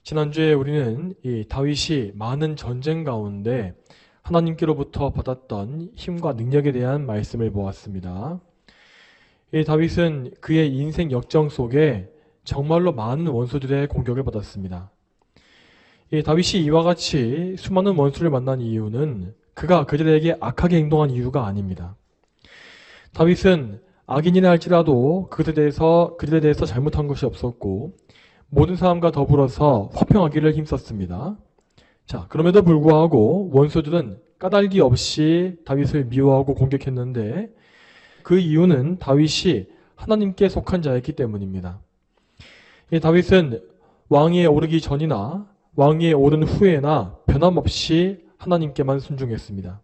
지난주에 우리는 이 다윗이 많은 전쟁 가운데 하나님께로부터 받았던 힘과 능력에 대한 말씀을 보았습니다. 이 다윗은 그의 인생 역정 속에 정말로 많은 원수들의 공격을 받았습니다. 이 다윗이 이와 같이 수많은 원수를 만난 이유는 그가 그들에게 악하게 행동한 이유가 아닙니다. 다윗은 악인이라 할지라도 그들에 대해서 잘못한 것이 없었고 모든 사람과 더불어서 화평하기를 힘썼습니다. 자, 그럼에도 불구하고 원수들은 까닭이 없이 다윗을 미워하고 공격했는데 그 이유는 다윗이 하나님께 속한 자였기 때문입니다. 이 다윗은 왕위에 오르기 전이나 왕위에 오른 후에나 변함없이 하나님께만 순종했습니다.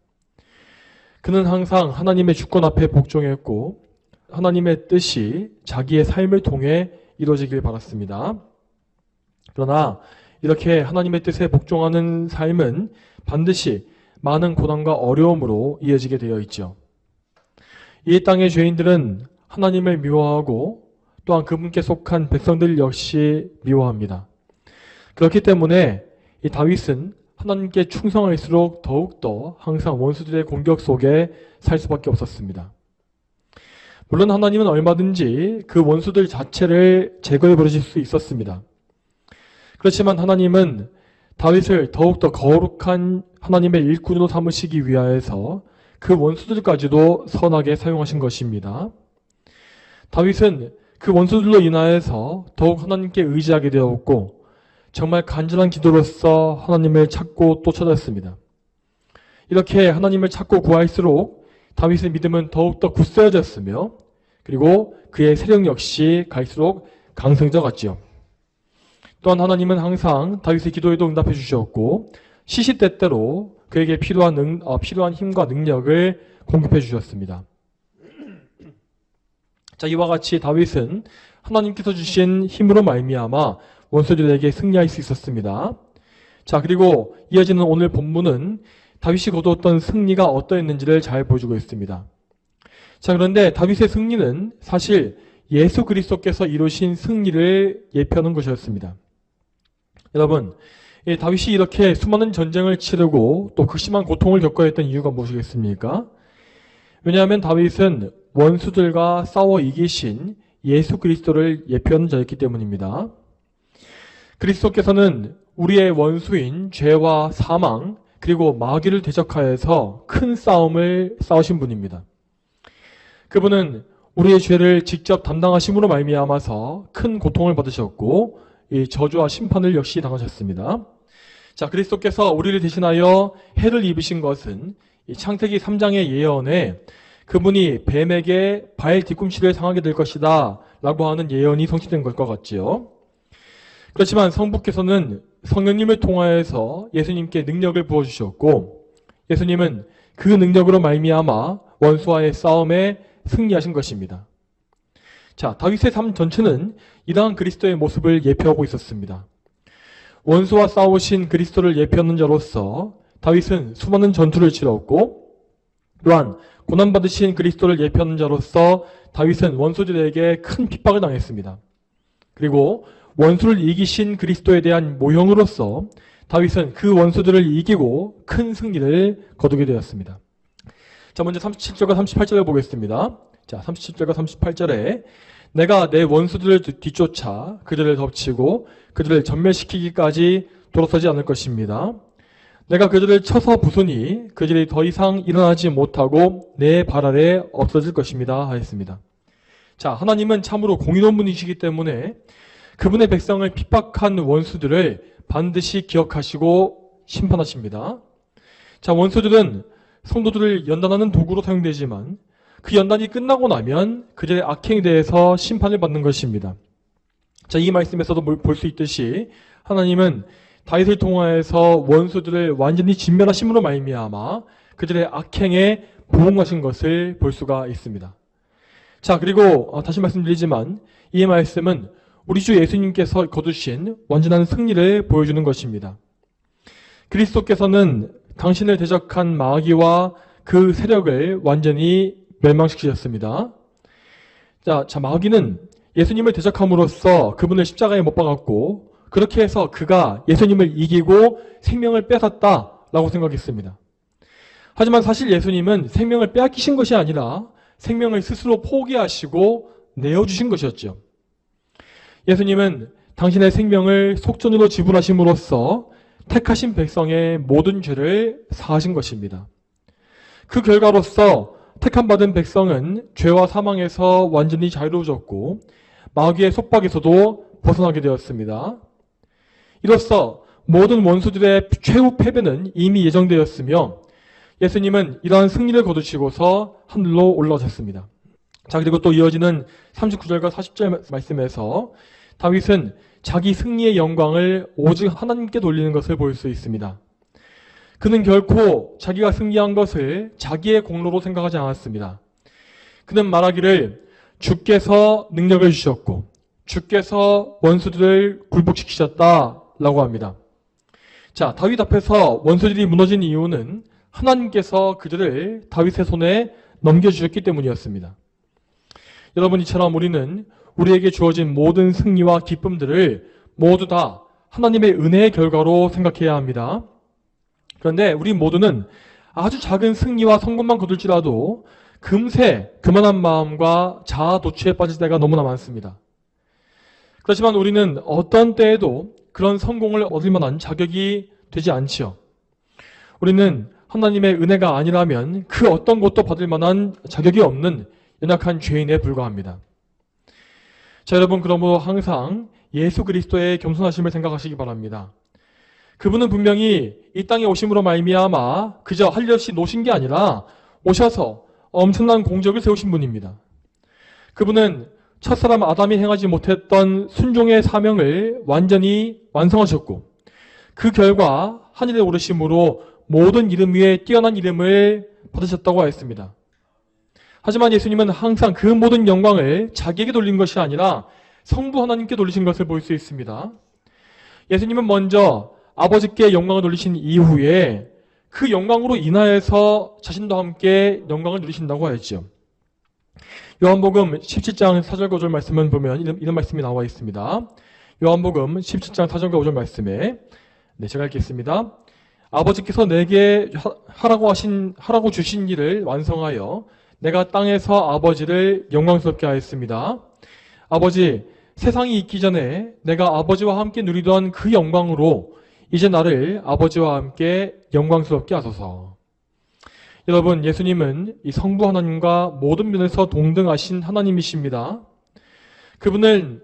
그는 항상 하나님의 주권 앞에 복종했고 하나님의 뜻이 자기의 삶을 통해 이루어지길 바랐습니다. 그러나 이렇게 하나님의 뜻에 복종하는 삶은 반드시 많은 고난과 어려움으로 이어지게 되어 있죠. 이 땅의 죄인들은 하나님을 미워하고 또한 그분께 속한 백성들 역시 미워합니다. 그렇기 때문에 이 다윗은 하나님께 충성할수록 더욱더 항상 원수들의 공격 속에 살 수밖에 없었습니다. 물론 하나님은 얼마든지 그 원수들 자체를 제거해 버리실 수 있었습니다. 그렇지만 하나님은 다윗을 더욱더 거룩한 하나님의 일꾼으로 삼으시기 위하여서 그 원수들까지도 선하게 사용하신 것입니다. 다윗은 그 원수들로 인하여서 더욱 하나님께 의지하게 되었고 정말 간절한 기도로서 하나님을 찾고 또 찾았습니다. 이렇게 하나님을 찾고 구할수록 다윗의 믿음은 더욱더 굳세어졌으며 그리고 그의 세력 역시 갈수록 강성해져 갔지요. 또한 하나님은 항상 다윗의 기도에도 응답해 주셨고 시시때때로 그에게 필요한 힘과 능력을 공급해 주셨습니다. 자, 이와 같이 다윗은 하나님께서 주신 힘으로 말미암아 원수들에게 승리할 수 있었습니다. 자, 그리고 이어지는 오늘 본문은 다윗이 거두었던 승리가 어떠했는지를 잘 보여주고 있습니다. 자, 그런데 다윗의 승리는 사실 예수 그리스도께서 이루신 승리를 예표하는 것이었습니다. 여러분, 다윗이 이렇게 수많은 전쟁을 치르고 또 극심한 고통을 겪어야 했던 이유가 무엇이겠습니까? 왜냐하면 다윗은 원수들과 싸워 이기신 예수 그리스도를 예표하는 자였기 때문입니다. 그리스도께서는 우리의 원수인 죄와 사망 그리고 마귀를 대적하여서 큰 싸움을 싸우신 분입니다. 그분은 우리의 죄를 직접 담당하심으로 말미암아서 큰 고통을 받으셨고 이 저주와 심판을 역시 당하셨습니다. 자, 그리스도께서 우리를 대신하여 해를 입으신 것은 이 창세기 3장의 예언에 그분이 뱀에게 발 뒤꿈치를 상하게 될 것이다 라고 하는 예언이 성취된 것과 같지요. 그렇지만 성부께서는 성령님을 통하여서 예수님께 능력을 부어주셨고 예수님은 그 능력으로 말미암아 원수와의 싸움에 승리하신 것입니다. 자, 다윗의 삶 전체는 이러한 그리스도의 모습을 예표하고 있었습니다. 원수와 싸우신 그리스도를 예표하는 자로서 다윗은 수많은 전투를 치렀고 또한 고난받으신 그리스도를 예표하는 자로서 다윗은 원수들에게 큰 핍박을 당했습니다. 그리고 원수를 이기신 그리스도에 대한 모형으로서 다윗은 그 원수들을 이기고 큰 승리를 거두게 되었습니다. 자, 먼저 37절과 38절을 보겠습니다. 자, 37절과 38절에 내가 내 원수들을 뒤쫓아 그들을 덮치고 그들을 전멸시키기까지 돌아서지 않을 것입니다. 내가 그들을 쳐서 부수니 그들이 더 이상 일어나지 못하고 내 발 아래 없어질 것입니다 하였습니다. 자, 하나님은 참으로 공의로운 분이시기 때문에 그분의 백성을 핍박한 원수들을 반드시 기억하시고 심판하십니다. 자, 원수들은 성도들을 연단하는 도구로 사용되지만 그 연단이 끝나고 나면 그들의 악행에 대해서 심판을 받는 것입니다. 자, 이 말씀에서도 볼 수 있듯이 하나님은 다윗을 통하여서 원수들을 완전히 진멸하심으로 말미암아 그들의 악행에 보응하신 것을 볼 수가 있습니다. 자, 그리고 다시 말씀드리지만 이 말씀은 우리 주 예수님께서 거두신 완전한 승리를 보여주는 것입니다. 그리스도께서는 당신을 대적한 마귀와 그 세력을 완전히 멸망시키셨습니다. 자, 마귀는 예수님을 대적함으로써 그분을 십자가에 못 박았고 그렇게 해서 그가 예수님을 이기고 생명을 뺏었다라고 생각했습니다. 하지만 사실 예수님은 생명을 빼앗기신 것이 아니라 생명을 스스로 포기하시고 내어주신 것이었죠. 예수님은 당신의 생명을 속전으로 지불하심으로써 택하신 백성의 모든 죄를 사하신 것입니다. 그 결과로서 택함받은 백성은 죄와 사망에서 완전히 자유로워졌고 마귀의 속박에서도 벗어나게 되었습니다. 이로써 모든 원수들의 최후 패배는 이미 예정되었으며 예수님은 이러한 승리를 거두시고서 하늘로 올라가셨습니다. 자, 그리고 또 이어지는 39절과 40절 말씀에서 다윗은 자기 승리의 영광을 오직 하나님께 돌리는 것을 볼 수 있습니다. 그는 결코 자기가 승리한 것을 자기의 공로로 생각하지 않았습니다. 그는 말하기를 주께서 능력을 주셨고 주께서 원수들을 굴복시키셨다라고 합니다. 자, 다윗 앞에서 원수들이 무너진 이유는 하나님께서 그들을 다윗의 손에 넘겨주셨기 때문이었습니다. 여러분, 이처럼 우리는 우리에게 주어진 모든 승리와 기쁨들을 모두 다 하나님의 은혜의 결과로 생각해야 합니다. 그런데 우리 모두는 아주 작은 승리와 성공만 거둘지라도 금세 교만한 마음과 자아 도취에 빠질 때가 너무나 많습니다. 그렇지만 우리는 어떤 때에도 그런 성공을 얻을 만한 자격이 되지 않지요. 우리는 하나님의 은혜가 아니라면 그 어떤 것도 받을 만한 자격이 없는 연약한 죄인에 불과합니다. 자, 여러분, 그러므로 항상 예수 그리스도의 겸손하심을 생각하시기 바랍니다. 그분은 분명히 이 땅에 오심으로 말미암아 그저 할 일 없이 노신 게 아니라 오셔서 엄청난 공적을 세우신 분입니다. 그분은 첫사람 아담이 행하지 못했던 순종의 사명을 완전히 완성하셨고 그 결과 하늘에 오르심으로 모든 이름 위에 뛰어난 이름을 받으셨다고 하였습니다. 하지만 예수님은 항상 그 모든 영광을 자기에게 돌린 것이 아니라 성부 하나님께 돌리신 것을 볼 수 있습니다. 예수님은 먼저 아버지께 영광을 돌리신 이후에 그 영광으로 인하여서 자신도 함께 영광을 누리신다고 하였죠. 요한복음 17장 4절과 5절 말씀을 보면 이런 말씀이 나와 있습니다. 요한복음 17장 4절과 5절 말씀에 제가 읽겠습니다. 아버지께서 내게 하라고 주신 일을 완성하여 내가 땅에서 아버지를 영광스럽게 하였습니다. 아버지, 세상이 있기 전에 내가 아버지와 함께 누리던 그 영광으로 이제 나를 아버지와 함께 영광스럽게 하소서. 여러분, 예수님은 이 성부 하나님과 모든 면에서 동등하신 하나님이십니다. 그분은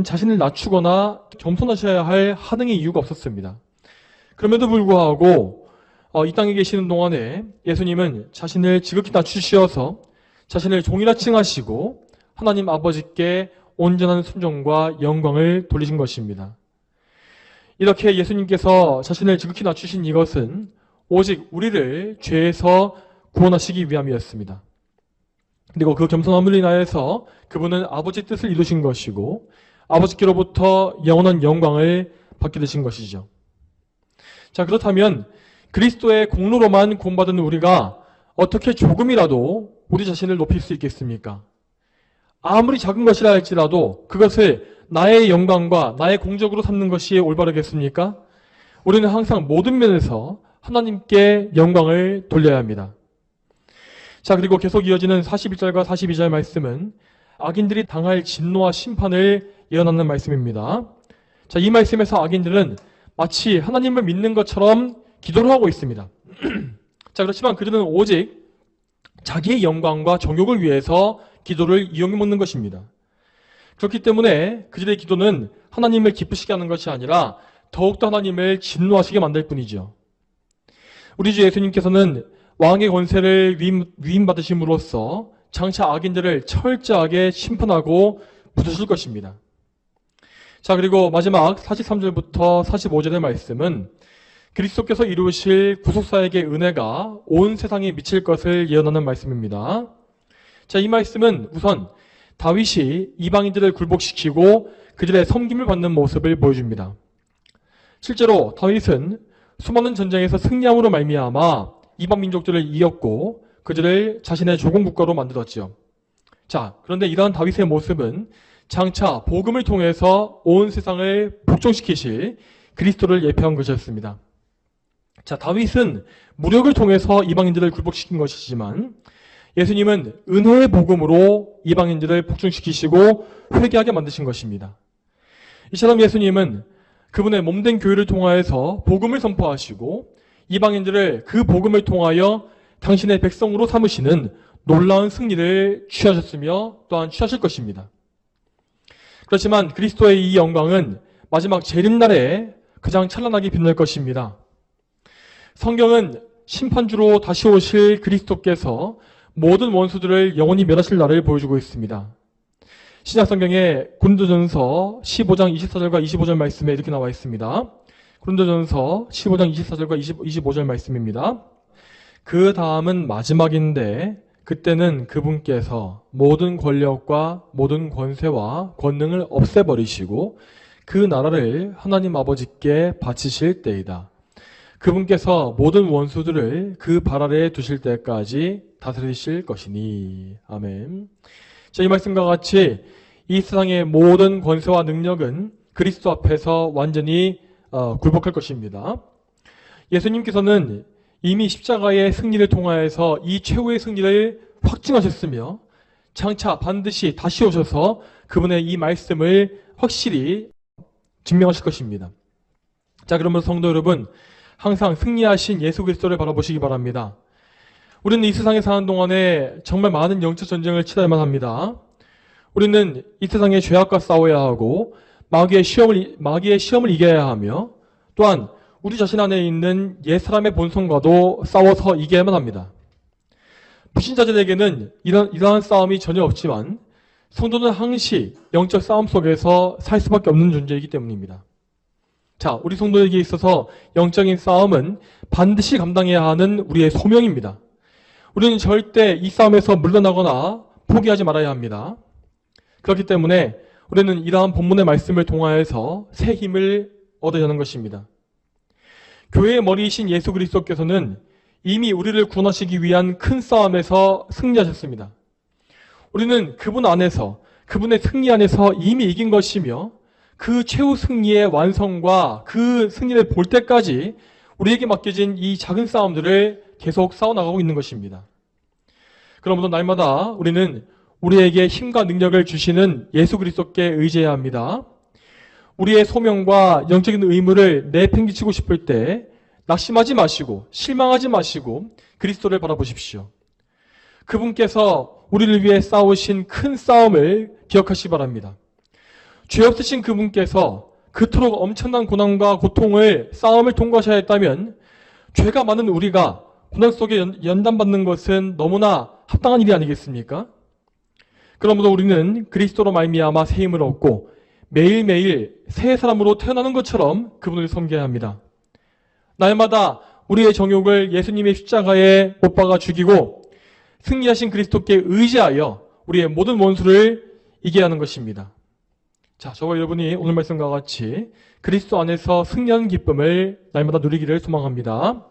자신을 낮추거나 겸손하셔야 할 하등의 이유가 없었습니다. 그럼에도 불구하고 이 땅에 계시는 동안에 예수님은 자신을 지극히 낮추시어서 자신을 종이라 칭하시고 하나님 아버지께 온전한 순종과 영광을 돌리신 것입니다. 이렇게 예수님께서 자신을 지극히 낮추신 이것은 오직 우리를 죄에서 구원하시기 위함이었습니다. 그리고 그 겸손함을 인하여서 그분은 아버지 뜻을 이루신 것이고 아버지께로부터 영원한 영광을 받게 되신 것이죠. 자, 그렇다면 그리스도의 공로로만 구원받은 우리가 어떻게 조금이라도 우리 자신을 높일 수 있겠습니까? 아무리 작은 것이라 할지라도 그것을 나의 영광과 나의 공적으로 삼는 것이 올바르겠습니까? 우리는 항상 모든 면에서 하나님께 영광을 돌려야 합니다. 자, 그리고 계속 이어지는 41절과 42절 말씀은 악인들이 당할 진노와 심판을 예언하는 말씀입니다. 자, 이 말씀에서 악인들은 마치 하나님을 믿는 것처럼 기도를 하고 있습니다. 자, 그렇지만 그들은 오직 자기의 영광과 정욕을 위해서 기도를 이용해 먹는 것입니다. 그렇기 때문에 그들의 기도는 하나님을 기쁘시게 하는 것이 아니라 더욱더 하나님을 진노하시게 만들 뿐이죠. 우리 주 예수님께서는 왕의 권세를 위임받으심으로써 장차 악인들을 철저하게 심판하고 부수실 것입니다. 자, 그리고 마지막 43절부터 45절의 말씀은 그리스도께서 이루실 구속사에게 은혜가 온 세상에 미칠 것을 예언하는 말씀입니다. 자, 이 말씀은 우선 다윗이 이방인들을 굴복시키고 그들의 섬김을 받는 모습을 보여줍니다. 실제로 다윗은 수많은 전쟁에서 승리함으로 말미암아 이방 민족들을 이겼고 그들을 자신의 조공 국가로 만들었죠. 자, 그런데 이러한 다윗의 모습은 장차 복음을 통해서 온 세상을 복종시키실 그리스도를 예표한 것이었습니다. 자, 다윗은 무력을 통해서 이방인들을 굴복시킨 것이지만 예수님은 은혜의 복음으로 이방인들을 복종시키시고 회개하게 만드신 것입니다. 이처럼 예수님은 그분의 몸된 교회를 통하여서 복음을 선포하시고 이방인들을 그 복음을 통하여 당신의 백성으로 삼으시는 놀라운 승리를 취하셨으며 또한 취하실 것입니다. 그렇지만 그리스도의 이 영광은 마지막 재림날에 가장 찬란하게 빛날 것입니다. 성경은 심판주로 다시 오실 그리스도께서 모든 원수들을 영원히 멸하실 날을 보여주고 있습니다. 신약성경에 고린도전서 15장 24절과 25절 말씀에 이렇게 나와 있습니다. 고린도전서 15장 24절과 25절 말씀입니다. 그 다음은 마지막인데 그때는 그분께서 모든 권력과 모든 권세와 권능을 없애버리시고 그 나라를 하나님 아버지께 바치실 때이다. 그분께서 모든 원수들을 그 발 아래에 두실 때까지 다스리실 것이니. 아멘. 자, 이 말씀과 같이 이 세상의 모든 권세와 능력은 그리스도 앞에서 완전히 굴복할 것입니다. 예수님께서는 이미 십자가의 승리를 통하여서 이 최후의 승리를 확증하셨으며 장차 반드시 다시 오셔서 그분의 이 말씀을 확실히 증명하실 것입니다. 자, 그러면 성도 여러분, 항상 승리하신 예수 그리스도를 바라보시기 바랍니다. 우리는 이 세상에 사는 동안에 정말 많은 영적 전쟁을 치러야만 합니다. 우리는 이 세상의 죄악과 싸워야 하고 마귀의 시험을 이겨야 하며 또한 우리 자신 안에 있는 옛사람의 본성과도 싸워서 이겨야만 합니다. 불신자들에게는 이러한 싸움이 전혀 없지만 성도는 항시 영적 싸움 속에서 살 수밖에 없는 존재이기 때문입니다. 자, 우리 성도에게 있어서 영적인 싸움은 반드시 감당해야 하는 우리의 소명입니다. 우리는 절대 이 싸움에서 물러나거나 포기하지 말아야 합니다. 그렇기 때문에 우리는 이러한 본문의 말씀을 통하여서 새 힘을 얻어야 하는 것입니다. 교회의 머리이신 예수 그리스도께서는 이미 우리를 구원하시기 위한 큰 싸움에서 승리하셨습니다. 우리는 그분 안에서, 그분의 승리 안에서 이미 이긴 것이며 그 최후 승리의 완성과 그 승리를 볼 때까지 우리에게 맡겨진 이 작은 싸움들을 계속 싸워나가고 있는 것입니다. 그러므로 날마다 우리는 우리에게 힘과 능력을 주시는 예수 그리스도께 의지해야 합니다. 우리의 소명과 영적인 의무를 내팽개치고 싶을 때 낙심하지 마시고 실망하지 마시고 그리스도를 바라보십시오. 그분께서 우리를 위해 싸우신 큰 싸움을 기억하시기 바랍니다. 죄 없으신 그분께서 그토록 엄청난 고난과 고통을 싸움을 통과하셔야 했다면 죄가 많은 우리가 고난 속에 연단받는 것은 너무나 합당한 일이 아니겠습니까? 그러므로 우리는 그리스도로 말미암아 새 힘을 얻고 매일매일 새 사람으로 태어나는 것처럼 그분을 섬겨야 합니다. 날마다 우리의 정욕을 예수님의 십자가에 못 박아 죽이고 승리하신 그리스도께 의지하여 우리의 모든 원수를 이겨야 하는 것입니다. 자, 저와 여러분이 오늘 말씀과 같이 그리스도 안에서 승리하는 기쁨을 날마다 누리기를 소망합니다.